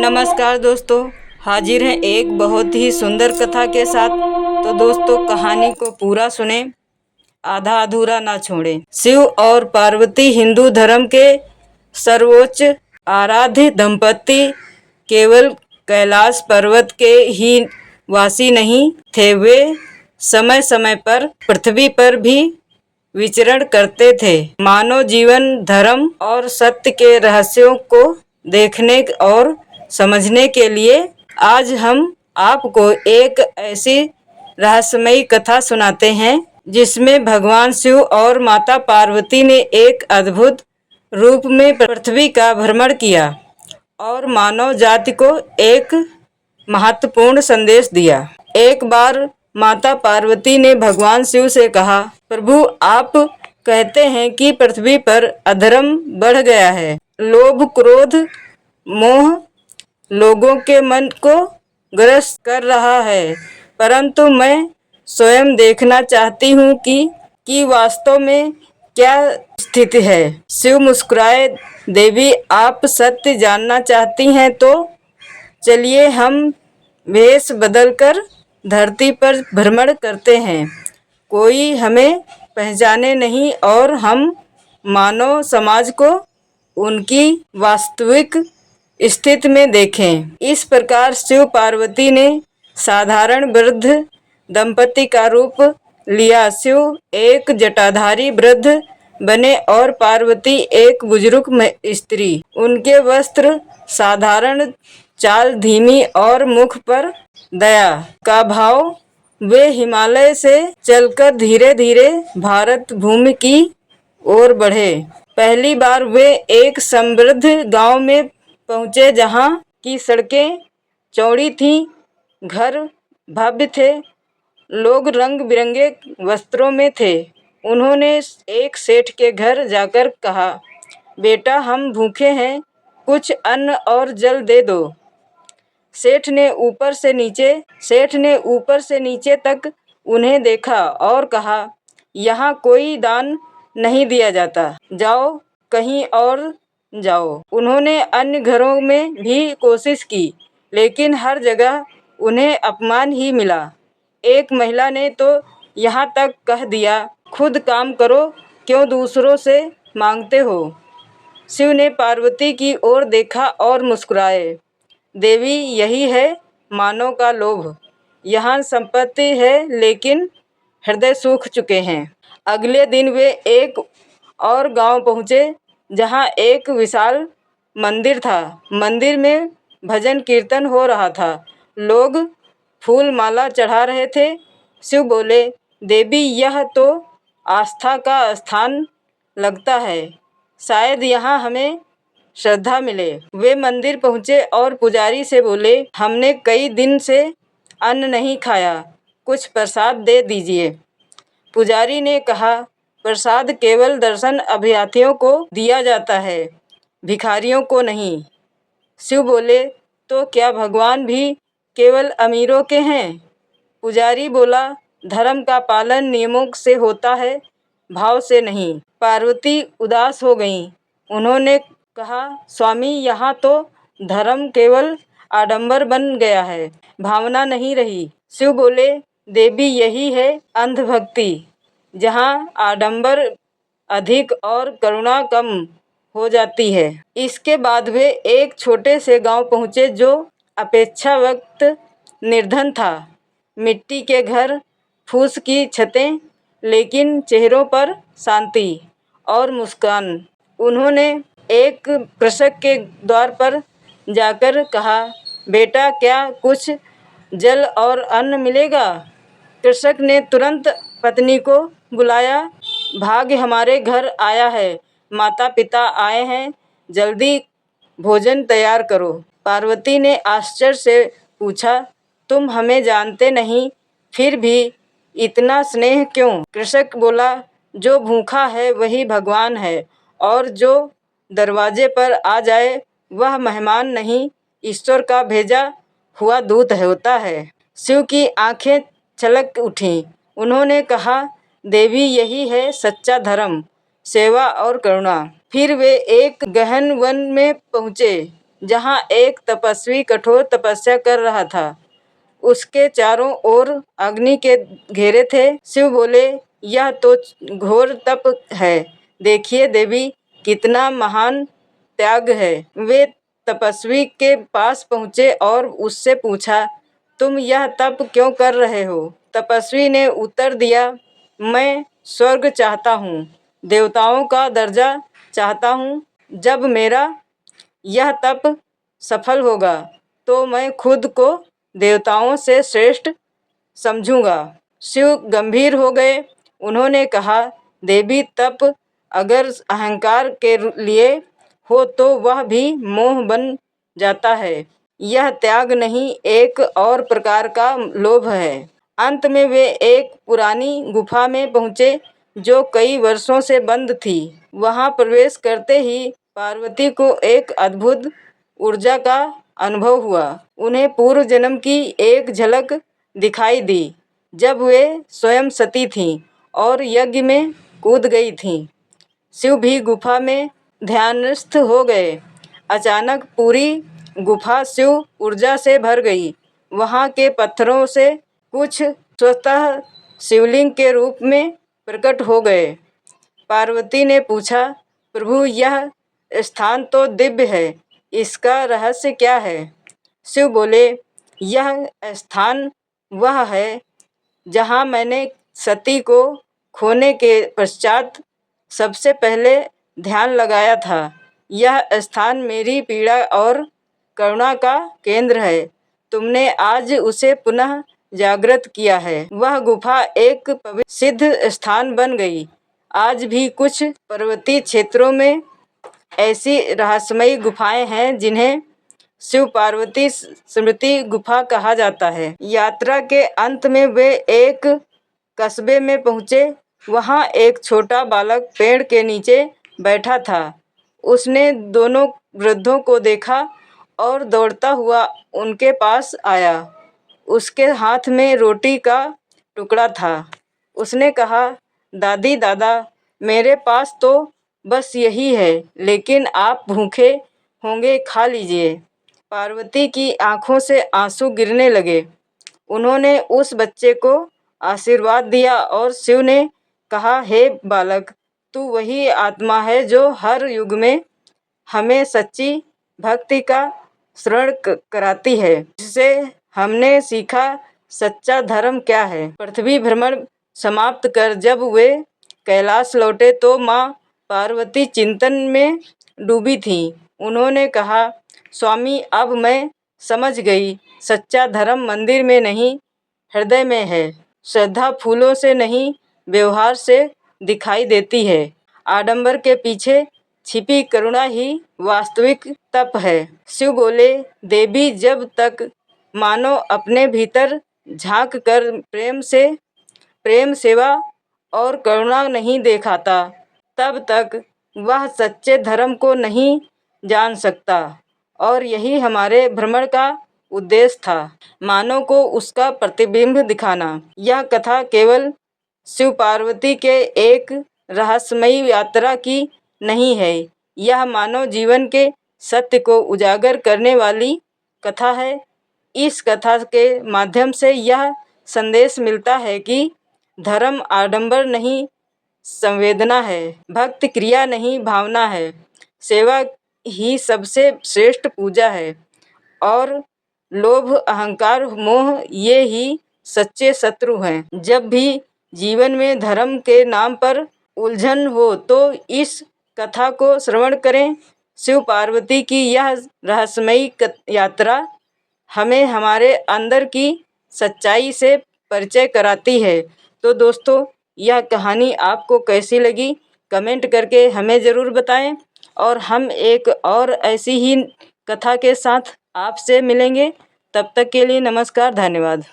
नमस्कार दोस्तों, हाजिर हैं एक बहुत ही सुंदर कथा के साथ। तो दोस्तों, कहानी को पूरा सुने, आधा अधूरा ना छोड़ें। शिव और पार्वती हिंदू धर्म के सर्वोच्च आराध्य दंपति केवल कैलाश पर्वत के ही वासी नहीं थे, वे समय समय पर पृथ्वी पर भी विचरण करते थे। मानव जीवन, धर्म और सत्य के रहस्यों को देखने और समझने के लिए आज हम आपको एक ऐसी रहस्यमयी कथा सुनाते हैं जिसमें भगवान शिव और माता पार्वती ने एक अद्भुत रूप में पृथ्वी का भ्रमण किया और मानव जाति को एक महत्वपूर्ण संदेश दिया। एक बार माता पार्वती ने भगवान शिव से कहा, प्रभु, आप कहते हैं कि पृथ्वी पर अधर्म बढ़ गया है, लोभ, क्रोध, मोह लोगों के मन को ग्रस्त कर रहा है, परंतु मैं स्वयं देखना चाहती हूँ कि वास्तव में क्या स्थिति है। शिव मुस्कुराए, देवी, आप सत्य जानना चाहती हैं तो चलिए हम वेश बदलकर धरती पर भ्रमण करते हैं। कोई हमें पहचाने नहीं और हम मानव समाज को उनकी वास्तविक स्थिति में देखें। इस प्रकार शिव पार्वती ने साधारण वृद्ध दंपति का रूप लिया। शिव एक जटाधारी वृद्ध बने और पार्वती एक बुजुर्ग स्त्री। उनके वस्त्र साधारण, चाल धीमी और मुख पर दया का भाव। वे हिमालय से चलकर धीरे धीरे भारत भूमि की ओर बढ़े। पहली बार वे एक समृद्ध गांव में पहुंचे जहां की सड़कें चौड़ी थीं, घर भव्य थे, लोग रंग बिरंगे वस्त्रों में थे। उन्होंने एक सेठ के घर जाकर कहा, बेटा, हम भूखे हैं, कुछ अन्न और जल दे दो। सेठ ने ऊपर से नीचे तक उन्हें देखा और कहा, यहाँ कोई दान नहीं दिया जाता, जाओ कहीं और जाओ। उन्होंने अन्य घरों में भी कोशिश की, लेकिन हर जगह उन्हें अपमान ही मिला। एक महिला ने तो यहाँ तक कह दिया, खुद काम करो, क्यों दूसरों से मांगते हो। शिव ने पार्वती की ओर देखा और मुस्कुराए, देवी, यही है मानव का लोभ। यहाँ संपत्ति है लेकिन हृदय सूख चुके हैं। अगले दिन वे एक और गांव पहुँचे जहाँ एक विशाल मंदिर था। मंदिर में भजन कीर्तन हो रहा था, लोग फूल माला चढ़ा रहे थे। शिव बोले, देवी, यह तो आस्था का स्थान लगता है, शायद यहाँ हमें श्रद्धा मिले। वे मंदिर पहुँचे और पुजारी से बोले, हमने कई दिन से अन्न नहीं खाया, कुछ प्रसाद दे दीजिए। पुजारी ने कहा, प्रसाद केवल दर्शन अभ्यर्थियों को दिया जाता है, भिखारियों को नहीं। शिव बोले, तो क्या भगवान भी केवल अमीरों के हैं? पुजारी बोला, धर्म का पालन नियमों से होता है, भाव से नहीं। पार्वती उदास हो गईं। उन्होंने कहा, स्वामी, यहाँ तो धर्म केवल आडंबर बन गया है, भावना नहीं रही। शिव बोले, देवी, यही है अंधभक्ति, जहाँ आडंबर अधिक और करुणा कम हो जाती है। इसके बाद वे एक छोटे से गांव पहुँचे जो अपेक्षाकृत निर्धन था। मिट्टी के घर, फूस की छतें, लेकिन चेहरों पर शांति और मुस्कान। उन्होंने एक कृषक के द्वार पर जाकर कहा, बेटा, क्या कुछ जल और अन्न मिलेगा? कृषक ने तुरंत पत्नी को बुलाया, भाग्य हमारे घर आया है, माता पिता आए हैं, जल्दी भोजन तैयार करो। पार्वती ने आश्चर्य से पूछा, तुम हमें जानते नहीं, फिर भी इतना स्नेह क्यों? कृषक बोला, जो भूखा है वही भगवान है, और जो दरवाजे पर आ जाए वह मेहमान नहीं, ईश्वर का भेजा हुआ दूत होता है। शिव की आंखें छलक उठीं। उन्होंने कहा, देवी, यही है सच्चा धर्म, सेवा और करुणा। फिर वे एक गहन वन में पहुँचे जहाँ एक तपस्वी कठोर तपस्या कर रहा था। उसके चारों ओर अग्नि के घेरे थे। शिव बोले, यह तो घोर तप है। देखिए देवी, कितना महान त्याग है। वे तपस्वी के पास पहुँचे और उससे पूछा, तुम यह तप क्यों कर रहे हो? तपस्वी ने उत्तर दिया, मैं स्वर्ग चाहता हूँ, देवताओं का दर्जा चाहता हूँ। जब मेरा यह तप सफल होगा तो मैं खुद को देवताओं से श्रेष्ठ समझूंगा। शिव गंभीर हो गए। उन्होंने कहा, देवी, तप अगर अहंकार के लिए हो तो वह भी मोह बन जाता है। यह त्याग नहीं, एक और प्रकार का लोभ है। अंत में वे एक पुरानी गुफा में पहुँचे जो कई वर्षों से बंद थी। वहाँ प्रवेश करते ही पार्वती को एक अद्भुत ऊर्जा का अनुभव हुआ। उन्हें पूर्व जन्म की एक झलक दिखाई दी जब वे स्वयं सती थीं और यज्ञ में कूद गई थीं। शिव भी गुफा में ध्यानस्थ हो गए। अचानक पूरी गुफा शिव ऊर्जा से भर गई। वहाँ के पत्थरों से कुछ स्वतः शिवलिंग के रूप में प्रकट हो गए। पार्वती ने पूछा, प्रभु, यह स्थान तो दिव्य है, इसका रहस्य क्या है? शिव बोले, यह स्थान वह है जहाँ मैंने सती को खोने के पश्चात सबसे पहले ध्यान लगाया था। यह स्थान मेरी पीड़ा और करुणा का केंद्र है। तुमने आज उसे पुनः जागृत किया है। वह गुफा एक पवित्र सिद्ध स्थान बन गई। आज भी कुछ पर्वतीय क्षेत्रों में ऐसी रहस्यमयी गुफाएं हैं जिन्हें शिव पार्वती स्मृति गुफा कहा जाता है। यात्रा के अंत में वे एक कस्बे में पहुँचे। वहाँ एक छोटा बालक पेड़ के नीचे बैठा था। उसने दोनों वृद्धों को देखा और दौड़ता हुआ उनके पास आया। उसके हाथ में रोटी का टुकड़ा था। उसने कहा, दादी, दादा, मेरे पास तो बस यही है, लेकिन आप भूखे होंगे, खा लीजिए। पार्वती की आंखों से आंसू गिरने लगे। उन्होंने उस बच्चे को आशीर्वाद दिया और शिव ने कहा, हे बालक, तू वही आत्मा है जो हर युग में हमें सच्ची भक्ति का श्रवण कराती है, जिससे हमने सीखा सच्चा धर्म क्या है। पृथ्वी भ्रमण समाप्त कर जब वे कैलाश लौटे तो माँ पार्वती चिंतन में डूबी थीं। उन्होंने कहा, स्वामी, अब मैं समझ गई, सच्चा धर्म मंदिर में नहीं, हृदय में है। श्रद्धा फूलों से नहीं, व्यवहार से दिखाई देती है। आडंबर के पीछे छिपी करुणा ही वास्तविक तप है। शिव बोले, देवी, जब तक मानव अपने भीतर झांक कर प्रेम, सेवा और करुणा नहीं दिखाता, तब तक वह सच्चे धर्म को नहीं जान सकता। और यही हमारे भ्रमण का उद्देश्य था, मानव को उसका प्रतिबिंब दिखाना। यह कथा केवल शिव पार्वती के एक रहस्यमयी यात्रा की नहीं है, यह मानव जीवन के सत्य को उजागर करने वाली कथा है। इस कथा के माध्यम से यह संदेश मिलता है कि धर्म आडंबर नहीं, संवेदना है। भक्ति क्रिया नहीं, भावना है। सेवा ही सबसे श्रेष्ठ पूजा है। और लोभ, अहंकार, मोह, ये ही सच्चे शत्रु हैं। जब भी जीवन में धर्म के नाम पर उलझन हो तो इस कथा को श्रवण करें। शिव पार्वती की यह रहस्यमयी यात्रा हमें हमारे अंदर की सच्चाई से परिचय कराती है। तो दोस्तों, यह कहानी आपको कैसी लगी कमेंट करके हमें ज़रूर बताएं। और हम एक और ऐसी ही कथा के साथ आपसे मिलेंगे। तब तक के लिए नमस्कार, धन्यवाद।